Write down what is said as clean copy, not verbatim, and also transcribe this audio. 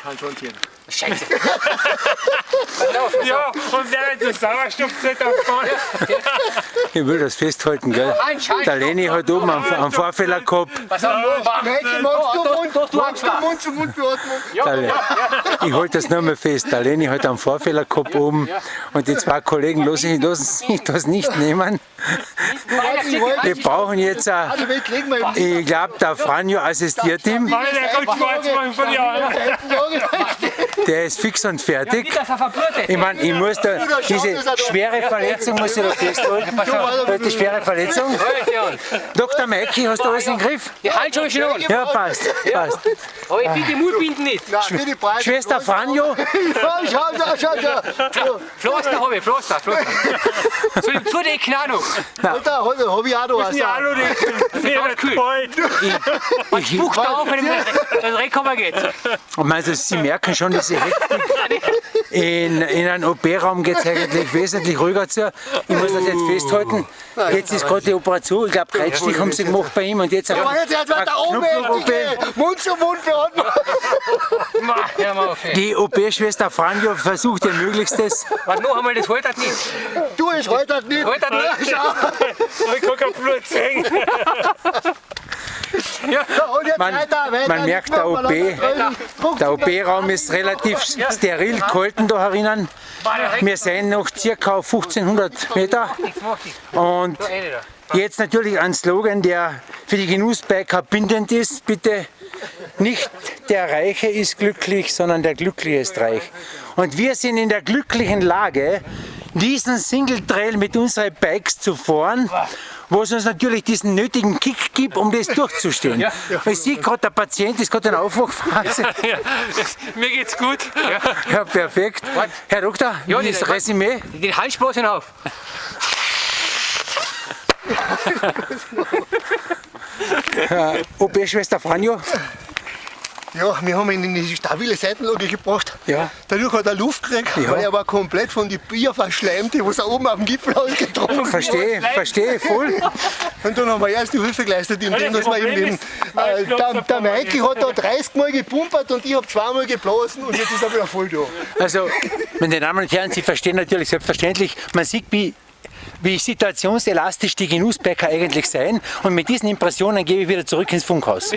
Kann schon ziehen. Scheiße. Ja, und während des Sauerstoffzettel fahren. Ich will das festhalten, gell? Der Leni hat oben am Vorfäller gehabt. Was haben wir gemacht? Mädchen, magst du Mund-zu-Mund-Beatmung? Ich halte das nur mal fest. Der Leni hat einen Vorfäller gehabt oben und die zwei Kollegen lassen sich das nicht nehmen. Wir brauchen jetzt, ich glaube, der Franjo assistiert ihm. Weil der kommt schwarz von die Augen. Der ist fix und fertig. Nicht, dass er verblutet. Ich meine, ich muss da, diese schwere Verletzung muss ich da festhalten. Das ist die schwere Verletzung. Dr. Maiki, hast du alles im Griff? Die Handschuhe schon an. Ja, passt, passt. Aber ich finde die Mutbinden nicht. Schwester Franjo, Pflaster habe ich, Pflaster. Soll ich zudecken auch noch? Hab ich auch noch was. Ja, hallo, die wird kalt. Ich spuck da auf, wenn das Reckhammer geht. also Sie merken schon diese Hektik. In einem OP-Raum geht es eigentlich wesentlich ruhiger zu. Ich muss das jetzt festhalten. Jetzt ist gerade die Operation, ich glaube, Kreuzstich haben sie gemacht bei ihm und jetzt Aber jetzt wird da oben Mund-zu-Mund-Beatmung. Hör mal auf. Die OP-Schwester Franjo versucht ihr Möglichstes. Warte noch einmal, das haltet nicht. Du, es haltet nicht. Haltet nicht. Ich kann kein Blut sehen. Man merkt, der OP-Raum ist relativ steril gehalten da herinnen. Wir sind noch ca. 1500 Meter. Und jetzt natürlich ein Slogan, der für die Genussbiker bindend ist. Bitte nicht der Reiche ist glücklich, sondern der Glückliche ist reich. Und wir sind in der glücklichen Lage, diesen Single Trail mit unseren Bikes zu fahren, wo es uns natürlich diesen nötigen Kick gibt, um das durchzustehen. Ja. Ich sehe gerade, der Patient ist gerade in der Aufwachphase. Ja, mir geht's gut. Ja, perfekt. Herr Doktor, Ja, wie ist das Resümee? Den Halsblasen auf. OP-Schwester Franjo. Ja, wir haben ihn in die stabile Seitenlage gebracht. Ja. Dadurch hat er Luft gekriegt, weil er war komplett von den Bier verschleimt, die was er oben auf dem Gipfel ausgetrunken hat. Verstehe, voll. Und dann haben wir erste Hilfe geleistet, indem dass wir eben der Maiki hat da 30 Mal gepumpert und ich habe 2 Mal geblasen und jetzt ist er wieder voll da. Also, meine Damen und Herren, Sie verstehen natürlich selbstverständlich, man sieht, wie situationselastisch die Genussbäcker eigentlich sein. Und mit diesen Impressionen gebe ich wieder zurück ins Funkhaus.